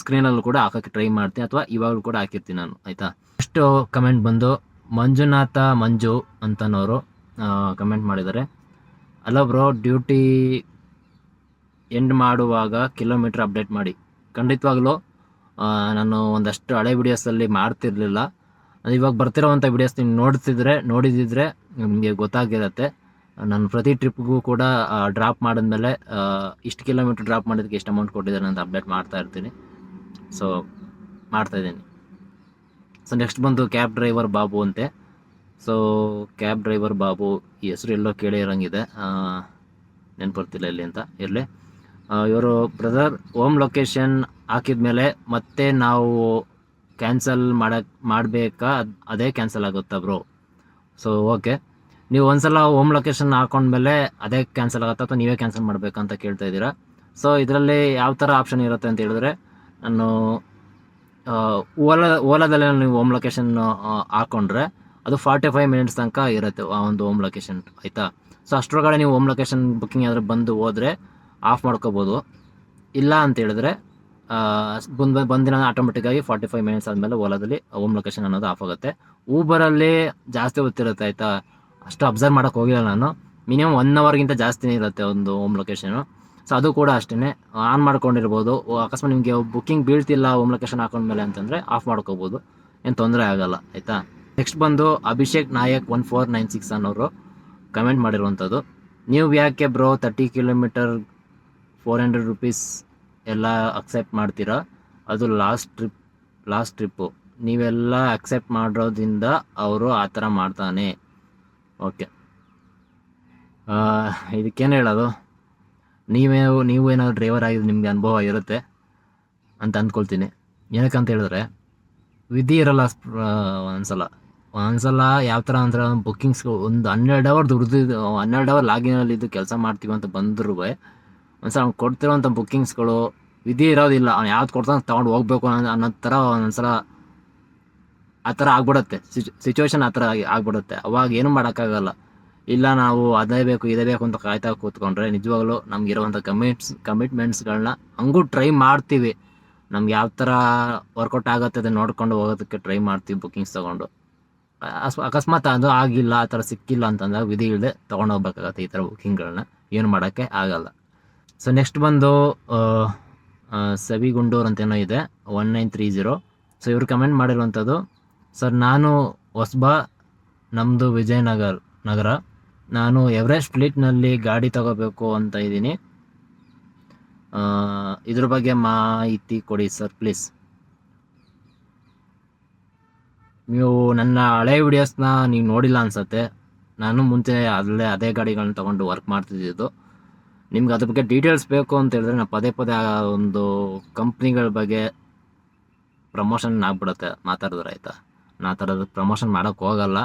ಸ್ಕ್ರೀನಲ್ಲೂ ಕೂಡ ಹಾಕೋಕ್ಕೆ ಟ್ರೈ ಮಾಡ್ತೀನಿ, ಅಥವಾ ಇವಾಗಲೂ ಕೂಡ ಹಾಕಿರ್ತೀನಿ ನಾನು ಆಯಿತಾ. ನೆಕ್ಸ್ಟು ಕಮೆಂಟ್ ಬಂದು ಮಂಜುನಾಥ ಮಂಜು ಅಂತನವರು ಕಮೆಂಟ್ ಮಾಡಿದ್ದಾರೆ. ಹಲೋ ಬ್ರೋ, ಡ್ಯೂಟಿ ಎಂಡ್ ಮಾಡುವಾಗ ಕಿಲೋಮೀಟ್ರ್ ಅಪ್ಡೇಟ್ ಮಾಡಿ. ಖಂಡಿತವಾಗ್ಲೂ ನಾನು ಒಂದಷ್ಟು ಹಳೆ ವಿಡಿಯೋಸಲ್ಲಿ ಮಾಡ್ತಿರ್ಲಿಲ್ಲ. ಇವಾಗ ಬರ್ತಿರೋವಂಥ ವಿಡಿಯೋಸ್ ನೀವು ನೋಡಿದಿದ್ರೆ ನಿಮಗೆ ಗೊತ್ತಾಗಿರುತ್ತೆ. ನಾನು ಪ್ರತಿ ಟ್ರಿಪ್ಗೂ ಕೂಡ ಡ್ರಾಪ್ ಮಾಡಿದ್ಮೇಲೆ ಇಷ್ಟು ಕಿಲೋಮೀಟ್ರ್ ಡ್ರಾಪ್ ಮಾಡೋದಕ್ಕೆ ಎಷ್ಟು ಅಮೌಂಟ್ ಕೊಟ್ಟಿದ್ದಾರೆ ಅಂತ ಅಪ್ಡೇಟ್ ಮಾಡ್ತಾ ಇರ್ತೀನಿ. ಸೊ ಮಾಡ್ತಾಯಿದ್ದೀನಿ. ಸೊ ನೆಕ್ಸ್ಟ್ ಬಂದು ಕ್ಯಾಬ್ ಡ್ರೈವರ್ ಬಾಬು ಅಂತೆ. ಸೊ ಕ್ಯಾಬ್ ಡ್ರೈವರ್ ಬಾಬು ಈ ಹೆಸರು ಎಲ್ಲೋ ಕೇಳಿ ಇರೋಂಗಿದೆ, ನೆನಪರ್ತಿಲ್ಲ ಎಲ್ಲಿ ಅಂತ. ಇರಲಿ, ಇವರು ಬ್ರದರ್ ಹೋಮ್ ಲೊಕೇಶನ್ ಹಾಕಿದ್ಮೇಲೆ ಮತ್ತೆ ನಾವು ಕ್ಯಾನ್ಸಲ್ ಮಾಡಬೇಕಾ, ಅದೇ ಕ್ಯಾನ್ಸಲ್ ಆಗುತ್ತಾ ಬ್ರೋ? ಸೊ ಓಕೆ, ನೀವು ಒಂದ್ಸಲ ಹೋಮ್ ಲೊಕೇಶನ್ ಹಾಕೊಂಡ್ಮೇಲೆ ಅದೇ ಕ್ಯಾನ್ಸಲ್ ಆಗುತ್ತಾ ಅಥವಾ ನೀವೇ ಕ್ಯಾನ್ಸಲ್ ಮಾಡಬೇಕಂತ ಕೇಳ್ತಾ ಇದ್ದೀರಾ. ಸೊ ಇದರಲ್ಲಿ ಯಾವ ಥರ ಆಪ್ಷನ್ ಇರುತ್ತೆ ಅಂತ ಹೇಳಿದ್ರೆ, ನಾನು ಓಲಾದಲ್ಲಿ ನೀವು ಹೋಮ್ ಲೊಕೇಶನ್ ಹಾಕ್ಕೊಂಡ್ರೆ ಅದು 45 ಮಿನಿಟ್ಸ್ ತನಕ ಇರುತ್ತೆ ಆ ಒಂದು ಹೋಮ್ ಲೊಕೇಶನ್ ಆಯಿತಾ. ಸೊ ಅಷ್ಟರೊಳಗಡೆ ನೀವು ಹೋಮ್ ಲೊಕೇಶನ್ ಬುಕ್ಕಿಂಗ್ ಯಾವ್ದಾರು ಬಂದು ಹೋದರೆ ಆಫ್ ಮಾಡ್ಕೋಬೋದು. ಇಲ್ಲ ಅಂತ ಹೇಳಿದ್ರೆ ಬಂದಿನ ಆಟೋಮೆಟಿಕ್ಕಾಗಿ 45 ಮಿನಿಟ್ಸ್ ಆದಮೇಲೆ ಓಲಾದಲ್ಲಿ ಹೋಮ್ ಲೊಕೇಶನ್ ಅನ್ನೋದು ಆಫ್ ಆಗುತ್ತೆ. ಊಬರಲ್ಲಿ ಜಾಸ್ತಿ ಹೊತ್ತಿರುತ್ತೆ ಆಯಿತಾ, ಅಷ್ಟು ಅಬ್ಸರ್ವ್ ಮಾಡೋಕ್ಕೆ ಹೋಗಿಲ್ಲ ನಾನು. ಮಿನಿಮಮ್ 1 ಅವರ್ಗಿಂತ ಜಾಸ್ತಿನೇ ಇರುತ್ತೆ ಒಂದು ಹೋಮ್ ಲೊಕೇಶನು. ಸೊ ಅದು ಕೂಡ ಅಷ್ಟೇ ಆನ್ ಮಾಡ್ಕೊಂಡಿರ್ಬೋದು. ಅಕಸ್ಮಾತ್ ನಿಮಗೆ ಬುಕ್ಕಿಂಗ್ ಬೀಳ್ತಿಲ್ಲ ಹೋಮ್ ಲೊಕೇಶನ್ ಹಾಕೊಂಡ್ಮೇಲೆ ಅಂತಂದರೆ ಆಫ್ ಮಾಡ್ಕೋಬೋದು, ಏನು ತೊಂದರೆ ಆಗೋಲ್ಲ ಆಯಿತಾ. ನೆಕ್ಸ್ಟ್ ಬಂದು ಅಭಿಷೇಕ್ ನಾಯಕ್ 1496 ಅನ್ನೋರು ಕಮೆಂಟ್ ಮಾಡಿರುವಂಥದ್ದು. ನೀವು ಯಾಕೆ ಬ್ರೋ 30 ಕಿಲೋಮೀಟರ್ 400 ರೂಪೀಸ್ ಎಲ್ಲ ಅಕ್ಸೆಪ್ಟ್ ಮಾಡ್ತೀರಾ? ಅದು ಲಾಸ್ಟ್ ಟ್ರಿಪ್ಪು ನೀವೆಲ್ಲ ಅಕ್ಸೆಪ್ಟ್ ಮಾಡೋದ್ರಿಂದ ಅವರು ಆ ಥರ ಮಾಡ್ತಾನೆ. ಓಕೆ, ಇದಕ್ಕೇನು ಹೇಳೋದು, ನೀವು ಏನಾದ್ರು ಡ್ರೈವರ್ ಆಗಿದ್ದು ನಿಮಗೆ ಅನುಭವ ಇರುತ್ತೆ ಅಂತ ಅಂದ್ಕೊಳ್ತೀನಿ. ಏನಕ್ಕಂತ ಹೇಳಿದ್ರೆ ವಿಧಿ ಇರಲ್ಲ. ಒಂದ್ಸಲ ಯಾವ ಥರ ಅಂದ್ರೆ ಬುಕ್ಕಿಂಗ್ಸ್ಗಳು ಒಂದು 12 ಅವರ್ 12 ಅವರ್ ಲಾಗಿನಲ್ಲಿದ್ದು ಕೆಲಸ ಮಾಡ್ತೀವಿ ಅಂತ ಬಂದರೂ ಒಂದ್ಸಲ ಅವ್ನು ಕೊಡ್ತಿರೋಂಥ ಬುಕ್ಕಿಂಗ್ಸ್ಗಳು ವಿಧಿ ಇರೋದಿಲ್ಲ. ಅವ್ನು ಯಾವ್ದು ಕೊಡ್ತಾನೆ ತೊಗೊಂಡು ಹೋಗ್ಬೇಕು ಅನ್ನೋ ಥರ ಒಂದ್ಸಲ ಆ ಥರ ಆಗ್ಬಿಡುತ್ತೆ, ಸಿಚುವೇಶನ್ ಆ ಥರ ಆಗ್ಬಿಡುತ್ತೆ. ಅವಾಗ ಏನು ಮಾಡೋಕ್ಕಾಗಲ್ಲ. ಇಲ್ಲ ನಾವು ಅದೇ ಬೇಕು ಇದೇ ಬೇಕು ಅಂತ ಕಾಯ್ತಾ ಕೂತ್ಕೊಂಡ್ರೆ ನಿಜವಾಗ್ಲೂ ನಮಗಿರುವಂಥ ಕಮಿಟ್ಮೆಂಟ್ಸ್ಗಳನ್ನ ಹಂಗೂ ಟ್ರೈ ಮಾಡ್ತೀವಿ. ನಮ್ಗೆ ಯಾವ ಥರ ವರ್ಕೌಟ್ ಆಗುತ್ತೆ ಅದನ್ನು ನೋಡ್ಕೊಂಡು ಹೋಗೋದಕ್ಕೆ ಟ್ರೈ ಮಾಡ್ತೀವಿ ಬುಕ್ಕಿಂಗ್ಸ್ ತೊಗೊಂಡು. ಅಕಸ್ಮಾತ್ ಅದು ಆಗಿಲ್ಲ, ಆ ಥರ ಸಿಕ್ಕಿಲ್ಲ ಅಂತಂದಾಗ ವಿಧಿ ಇಲ್ಲದೆ ತೊಗೊಂಡೋಗ್ಬೇಕಾಗತ್ತೆ ಈ ಥರ ಬುಕ್ಕಿಂಗ್ಗಳನ್ನ, ಏನು ಮಾಡೋಕ್ಕೆ ಆಗಲ್ಲ. ಸೊ ನೆಕ್ಸ್ಟ್ ಬಂದು ಸವಿಗುಂಡೂರ್ ಅಂತೇನೋ ಇದೆ 1930. ಸೊ ಇವರು ಕಮೆಂಟ್ ಮಾಡಿರುವಂಥದ್ದು, ಸರ್ ನಾನು ಹೊಸಬ, ನಮ್ಮದು ವಿಜಯನಗರ, ನಾನು ಎವರೆಸ್ಟ್ ಫ್ಲೀಟ್ನಲ್ಲಿ ಗಾಡಿ ತಗೋಬೇಕು ಅಂತ ಇದ್ದೀನಿ, ಇದ್ರ ಬಗ್ಗೆ ಮಾಹಿತಿ ಕೊಡಿ ಸರ್ ಪ್ಲೀಸ್. ನೀವು ನನ್ನ ಹಳೆ ವಿಡಿಯೋಸ್ನ ನೀವು ನೋಡಿಲ್ಲ ಅನಿಸುತ್ತೆ. ನಾನು ಮುಂಚೆ ಅದೇ ಗಾಡಿಗಳನ್ನ ತೊಗೊಂಡು ವರ್ಕ್ ಮಾಡ್ತಿದ್ದಿದ್ದು. ನಿಮ್ಗೆ ಅದ್ರ ಬಗ್ಗೆ ಡೀಟೇಲ್ಸ್ ಬೇಕು ಅಂತ ಹೇಳಿದ್ರೆ ನಾನು ಪದೇ ಒಂದು ಕಂಪ್ನಿಗಳ ಬಗ್ಗೆ ಪ್ರಮೋಷನ್ ಆಗ್ಬಿಡುತ್ತೆ ಮಾತಾಡಿದ್ರೆ ಆಯಿತಾ. ನಾ ಆ ಥರದ ಪ್ರಮೋಷನ್ ಮಾಡೋಕ್ಕೆ ಹೋಗಲ್ಲ.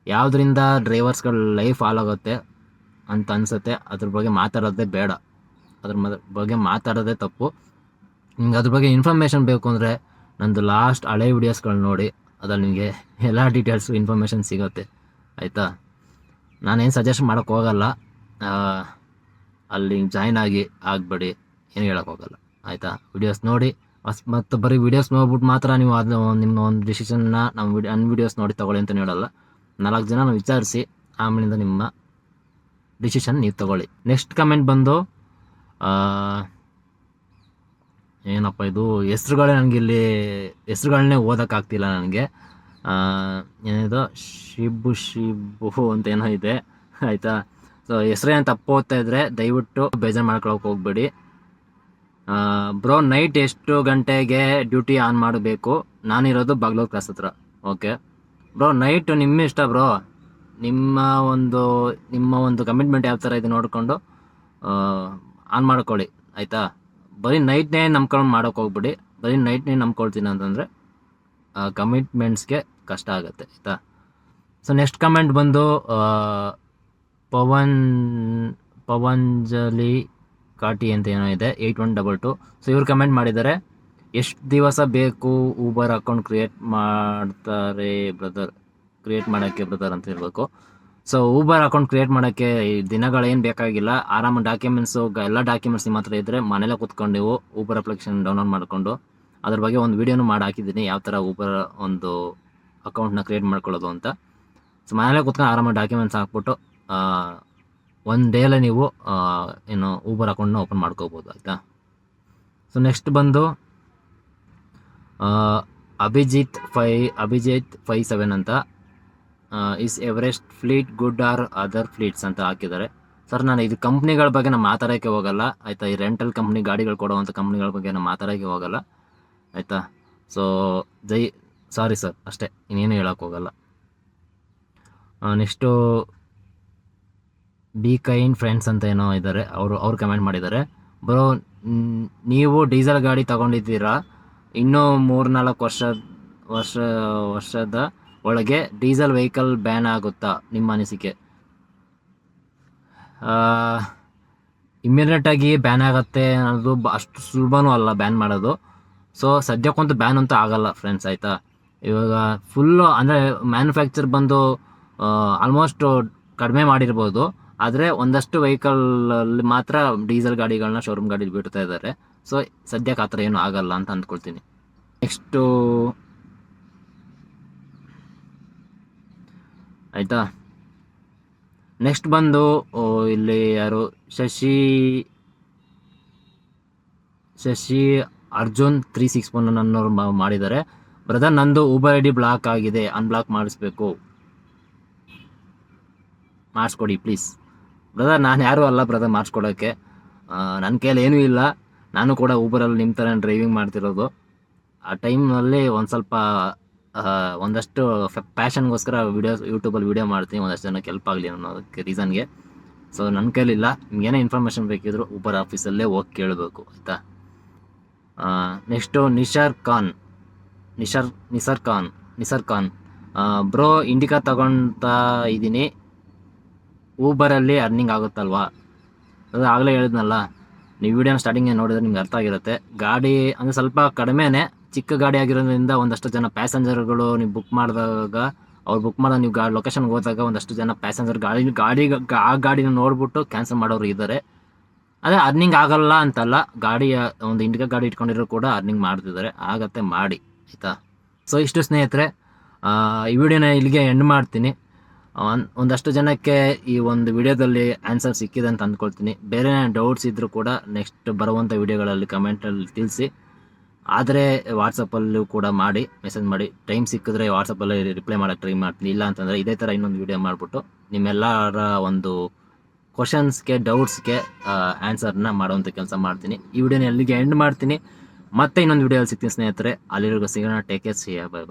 ಯಾವುದರಿಂದ ಡ್ರೈವರ್ಸ್ಗಳ ಲೈಫ್ ಹಾಳಾಗುತ್ತೆ ಅಂತ ಅನಿಸುತ್ತೆ ಅದ್ರ ಬಗ್ಗೆ ಮಾತಾಡೋದೇ ಬೇಡ, ಅದ್ರ ಬಗ್ಗೆ ಮಾತಾಡೋದೇ ತಪ್ಪು. ನಿಮ್ಗೆ ಅದ್ರ ಬಗ್ಗೆ ಇನ್ಫಾರ್ಮೇಷನ್ ಬೇಕು ಅಂದರೆ ನಂದು ಲಾಸ್ಟ್ ಹಳೆ ವಿಡಿಯೋಸ್ಗಳು ನೋಡಿ, ಅದ್ರಲ್ಲಿ ನಿಮಗೆ ಎಲ್ಲ ಡೀಟೇಲ್ಸು ಇನ್ಫಾರ್ಮೇಷನ್ ಸಿಗುತ್ತೆ ಆಯಿತಾ. ನಾನೇನು ಸಜೆಸ್ಟ್ ಮಾಡೋಕ್ಕೆ ಹೋಗಲ್ಲ, ಅಲ್ಲಿ ಜಾಯ್ನ್ ಆಗಬೇಡಿ, ಏನು ಹೇಳೋಕ್ಕೆ ಹೋಗಲ್ಲ ಆಯಿತಾ. ವಿಡಿಯೋಸ್ ನೋಡಿ ಮತ್ತು ಬರೀ ವೀಡಿಯೋಸ್ ನೋಡ್ಬಿಟ್ಟು ಮಾತ್ರ ನೀವು ಅದು ನಿಮ್ಮ ಒಂದು ಡಿಸಿಷನ್ನ ನನ್ನ ವೀಡಿಯೋಸ್ ನೋಡಿ ತೊಗೊಳ್ಳಿ ಅಂತಲೇ ಹೇಳಲ್ಲ. 4 ಜನ ವಿಚಾರಿಸಿ ಆಮೇಲಿಂದ ನಿಮ್ಮ ಡಿಸಿಷನ್ ನೀವು ತೊಗೊಳ್ಳಿ. ನೆಕ್ಸ್ಟ್ ಕಮೆಂಟ್ ಬಂದು ಏನಪ್ಪ ಇದು ಹೆಸ್ರುಗಳನ್ನೇ ಓದೋಕ್ಕಾಗ್ತಿಲ್ಲ ನನಗೆ. ಏನಿದು ಶಿಬು ಅಂತ ಏನೋ ಇದೆ ಆಯಿತಾ. ಸೊ ಹೆಸ್ರೇನು ತಪ್ಪು ಓದ್ತಾ ಇದ್ದರೆ ದಯವಿಟ್ಟು ಬೇಜಾರು ಮಾಡ್ಕೊಳಕ್ಕೆ ಹೋಗ್ಬೇಡಿ. ಬ್ರೋ ನೈಟ್ ಎಷ್ಟು ಗಂಟೆಗೆ ಡ್ಯೂಟಿ ಆನ್ ಮಾಡಬೇಕು? ನಾನಿರೋದು ಬಾಗ್ಲೂರು ಕ್ಲಾಸ್ ಹತ್ರ. ಓಕೆ ಬ್ರೋ, ನೈಟ್ ನಿಮ್ಮ ಇಷ್ಟ ಬ್ರೋ. ನಿಮ್ಮ ಒಂದು ಕಮಿಟ್ಮೆಂಟ್ ಯಾವ ಥರ ಇದೆ ನೋಡಿಕೊಂಡು ಆನ್ ಮಾಡ್ಕೊಳ್ಳಿ ಆಯಿತಾ. ಬರೀ ನೈಟ್ನೇ ನಂಬ್ಕೊಂಡು ಮಾಡೋಕೆ ಹೋಗ್ಬಿಡಿ. ಬರೀ ನೈಟ್ನೇ ನಂಬ್ಕೊಳ್ತೀನಿ ಅಂತಂದರೆ ಕಮಿಟ್ಮೆಂಟ್ಸ್ಗೆ ಕಷ್ಟ ಆಗುತ್ತೆ ಆಯಿತಾ. ಸೊ ನೆಕ್ಸ್ಟ್ ಕಮೆಂಟ್ ಬಂದು ಪವಂಜಲಿ ಕಾಟಿ ಅಂತ ಏನೋ ಇದೆ 8122. ಸೊ ಇವ್ರು ಕಮೆಂಟ್ ಮಾಡಿದ್ದಾರೆ, ಎಷ್ಟು ದಿವಸ ಬೇಕು ಊಬರ್ ಅಕೌಂಟ್ ಕ್ರಿಯೇಟ್ ಮಾಡೋಕ್ಕೆ ಬ್ರದರ್ ಅಂತ ಹೇಳ್ಬೇಕು. ಸೊ ಊಬರ್ ಅಕೌಂಟ್ ಕ್ರಿಯೇಟ್ ಮಾಡೋಕ್ಕೆ ದಿನಗಳೇನು ಬೇಕಾಗಿಲ್ಲ. ಆರಾಮ ಡಾಕ್ಯುಮೆಂಟ್ಸು ಎಲ್ಲ ಡಾಕ್ಯುಮೆಂಟ್ಸ್ ನಿಮ್ಮ ಹತ್ರ ಇದ್ದರೆ ಮನೇಲೆ ಕೂತ್ಕೊಂಡು ನೀವು ಊಬರ್ ಅಪ್ಲಿಕೇಶನ್ ಡೌನ್ಲೋಡ್ ಮಾಡಿಕೊಂಡು ಅದ್ರ ಬಗ್ಗೆ ಒಂದು ವೀಡಿಯೋನು ಮಾಡಿ ಹಾಕಿದ್ದೀನಿ, ಯಾವ ಥರ ಊಬರ್ ಒಂದು ಅಕೌಂಟ್ನ ಕ್ರಿಯೇಟ್ ಮಾಡ್ಕೊಳ್ಳೋದು ಅಂತ. ಸೊ ಮನೇಲೆ ಕೂತ್ಕೊಂಡು ಆರಾಮಾಗಿ ಡಾಕ್ಯುಮೆಂಟ್ಸ್ ಹಾಕ್ಬಿಟ್ಟು ಒಂದು ಡೇಲೇ ನೀವು ಏನು ಊಬರ್ ಅಕೌಂಟ್ನ ಓಪನ್ ಮಾಡ್ಕೋಬೋದು ಆಯಿತಾ. ಸೊ ನೆಕ್ಸ್ಟ್ ಬಂದು ಅಭಿಜಿತ್ 57 ಅಂತ, is Everest fleet good or other fleets ಅಂತ ಹಾಕಿದ್ದಾರೆ. ಸರ್ ನಾನು ಇದು ಕಂಪ್ನಿಗಳ ಬಗ್ಗೆ ನಾನು ಮಾತಾಡೋಕ್ಕೆ ಹೋಗಲ್ಲ ಆಯಿತಾ. ಈ ರೆಂಟಲ್ ಕಂಪ್ನಿ ಗಾಡಿಗಳು ಕೊಡುವಂಥ ಕಂಪ್ನಿಗಳ ಬಗ್ಗೆ ನಾನು ಮಾತಾಡೋಕ್ಕೆ ಹೋಗಲ್ಲ ಆಯಿತಾ. ಸೊ ಸಾರಿ ಸರ್, ಅಷ್ಟೇ, ಇನ್ನೇನು ಹೇಳೋಕ್ಕೆ ಹೋಗಲ್ಲ. ನೆಕ್ಸ್ಟು ಬಿ ಕೈಂಡ್ ಫ್ರೆಂಡ್ಸ್ ಅಂತ ಏನೋ ಇದ್ದಾರೆ, ಅವ್ರು ಕಮೆಂಟ್ ಮಾಡಿದ್ದಾರೆ, ಬ್ರೋ ನೀವು ಡೀಸೆಲ್ ಗಾಡಿ ತಗೊಂಡಿದ್ದೀರಾ, ಇನ್ನೂ 3-4 ವರ್ಷದ ಒಳಗೆ ಡೀಸೆಲ್ ವೆಹಿಕಲ್ ಬ್ಯಾನ್ ಆಗುತ್ತಾ? ನಿಮ್ಮ ಅನಿಸಿಕೆ? ಇಮ್ಮಿಡಿಯೇಟಾಗಿ ಬ್ಯಾನ್ ಆಗುತ್ತೆ ಅನ್ನೋದು ಅಷ್ಟು ಸುಲಭನೂ ಅಲ್ಲ ಬ್ಯಾನ್ ಮಾಡೋದು. ಸೊ ಸದ್ಯಕ್ಕಂತೂ ಬ್ಯಾನ್ ಅಂತೂ ಆಗಲ್ಲ ಫ್ರೆಂಡ್ಸ್ ಆಯಿತಾ. ಇವಾಗ ಫುಲ್ಲು ಅಂದರೆ ಮ್ಯಾನುಫ್ಯಾಕ್ಚರ್ ಬಂದು ಆಲ್ಮೋಸ್ಟ್ ಕಡಿಮೆ ಮಾಡಿರ್ಬೋದು, ಆದರೆ ಒಂದಷ್ಟು ವೆಹಿಕಲಲ್ಲಿ ಮಾತ್ರ ಡೀಸೆಲ್ ಗಾಡಿಗಳನ್ನ ಶೋರೂಮ್ ಗಾಡಿ ಬಿಡ್ತಾ ಇದ್ದಾರೆ. ಸೊ ಸದ್ಯಕ್ಕೆ ಆ ಥರ ಏನೂ ಆಗಲ್ಲ ಅಂತ ಅಂದ್ಕೊಳ್ತೀನಿ. ನೆಕ್ಸ್ಟು ಆಯಿತಾ. ನೆಕ್ಸ್ಟ್ ಬಂದು ಇಲ್ಲಿ ಯಾರು ಶಶಿ ಅರ್ಜುನ್ 361 ಅನ್ನೋರು ಮಾಡಿದ್ದಾರೆ, ಬ್ರದರ್ ನಂದು ಊಬರ್ ಐ ಡಿ ಬ್ಲಾಕ್ ಆಗಿದೆ, ಅನ್ಬ್ಲಾಕ್ ಮಾಡಿಸ್ಕೊಡಿ ಪ್ಲೀಸ್. ಬ್ರದರ್ ನಾನು ಯಾರೂ ಅಲ್ಲ ಬ್ರದರ್ ಮಾಡಿಸ್ಕೊಡೋಕ್ಕೆ, ನನ್ನ ಕೈಯಲ್ಲಿ ಏನೂ ಇಲ್ಲ. ನಾನು ಕೂಡ ಊಬರಲ್ಲಿ ನಿಮ್ಮ ಥರ ಡ್ರೈವಿಂಗ್ ಮಾಡ್ತಿರೋದು. ಆ ಟೈಮ್ನಲ್ಲಿ ಒಂದಷ್ಟು ಪ್ಯಾಷನ್ಗೋಸ್ಕರ ಯೂಟ್ಯೂಬಲ್ಲಿ ವೀಡಿಯೋ ಮಾಡ್ತೀನಿ, ಒಂದಷ್ಟು ಜನಕ್ಕೆ ಹೆಲ್ಪ್ ಆಗಲಿ ಅನ್ನೋದಕ್ಕೆ ರೀಸನ್ಗೆ. ಸೊ ನನ್ನ ಕೈಲಿಲ್ಲ. ನಿಮ್ಗೇನೇ ಇನ್ಫಾರ್ಮೇಷನ್ ಬೇಕಿದ್ರು ಊಬರ್ ಆಫೀಸಲ್ಲೇ ಹೋಗಿ ಕೇಳಬೇಕು ಆಯಿತಾ. Next Nisar Khan bro, Indica ತಗೊಳ್ತಾ ಇದ್ದೀನಿ, ಊಬರಲ್ಲಿ ಅರ್ನಿಂಗ್ ಆಗುತ್ತಲ್ವಾ? ಅದು ಆಗಲೇ ಹೇಳಿದ್ನಲ್ಲ, ನೀವು ವೀಡಿಯೋನ ಸ್ಟಾರ್ಟಿಂಗ್ ನೋಡಿದ್ರೆ ನಿಮ್ಗೆ ಅರ್ಥ ಆಗಿರುತ್ತೆ. ಗಾಡಿ ಅಂದರೆ ಸ್ವಲ್ಪ ಕಡಿಮೆನೇ, ಚಿಕ್ಕ ಗಾಡಿ ಆಗಿರೋದ್ರಿಂದ ಒಂದಷ್ಟು ಜನ ಪ್ಯಾಸೆಂಜರ್ಗಳು ನೀವು ಬುಕ್ ಮಾಡಿದಾಗ ನೀವು ಲೊಕೇಶನ್ಗೆ ಹೋದಾಗ ಒಂದಷ್ಟು ಜನ ಪ್ಯಾಸೆಂಜರ್ ಆ ಗಾಡಿನ ನೋಡ್ಬಿಟ್ಟು ಕ್ಯಾನ್ಸಲ್ ಮಾಡೋರು ಇದ್ದಾರೆ. ಅದೇ ಅರ್ನಿಂಗ್ ಆಗಲ್ಲ ಅಂತಲ್ಲ, ಒಂದು ಇಂಡಿಕಾ ಗಾಡಿ ಇಟ್ಕೊಂಡಿರೋ ಕೂಡ ಅರ್ನಿಂಗ್ ಮಾಡ್ತಿದ್ದಾರೆ, ಆಗತ್ತೆ ಮಾಡಿ ಆಯಿತಾ. ಸೊ ಇಷ್ಟು ಸ್ನೇಹಿತರೆ, ಈ ವಿಡಿಯೋನ ಇಲ್ಲಿಗೆ ಎಂಡ್ ಮಾಡ್ತೀನಿ. ಒಂದಷ್ಟು ಜನಕ್ಕೆ ಈ ಒಂದು ವಿಡಿಯೋದಲ್ಲಿ ಆನ್ಸರ್ ಸಿಕ್ಕಿದೆ ಅಂತ ಅಂದ್ಕೊಳ್ತೀನಿ. ಬೇರೆ ಡೌಟ್ಸ್ ಇದ್ದರೂ ಕೂಡ ನೆಕ್ಸ್ಟ್ ಬರುವಂಥ ವಿಡಿಯೋಗಳಲ್ಲಿ ಕಮೆಂಟಲ್ಲಿ ತಿಳಿಸಿ. ಆದರೆ ವಾಟ್ಸಪ್ಪಲ್ಲೂ ಕೂಡ ಮೆಸೇಜ್ ಮಾಡಿ, ಟೈಮ್ ಸಿಕ್ಕಿದ್ರೆ ವಾಟ್ಸಪ್ಪಲ್ಲಿ ರಿಪ್ಲೈ ಮಾಡೋಕ್ಕೆ ಟ್ರೈ ಮಾಡ್ತೀನಿ. ಇಲ್ಲ ಅಂತಂದರೆ ಇದೇ ಥರ ಇನ್ನೊಂದು ವಿಡಿಯೋ ಮಾಡಿಬಿಟ್ಟು ನಿಮ್ಮೆಲ್ಲರ ಒಂದು ಕ್ವಶನ್ಸ್ಗೆ ಡೌಟ್ಸ್ಗೆ ಆನ್ಸರ್ನ ಮಾಡುವಂಥ ಕೆಲಸ ಮಾಡ್ತೀನಿ. ಈ ವಿಡಿಯೋನ ಎಲ್ಲಿಗೆ ಎಂಡ್ ಮಾಡ್ತೀನಿ. ಮತ್ತೆ ಇನ್ನೊಂದು ವಿಡಿಯೋಲ್ಲಿ ಸಿಗ್ತೀನಿ ಸ್ನೇಹಿತರೆ. ಅಲ್ಲಿವರೆಗೂ ಸಿಗೋಣ. Take care, see you, bye by.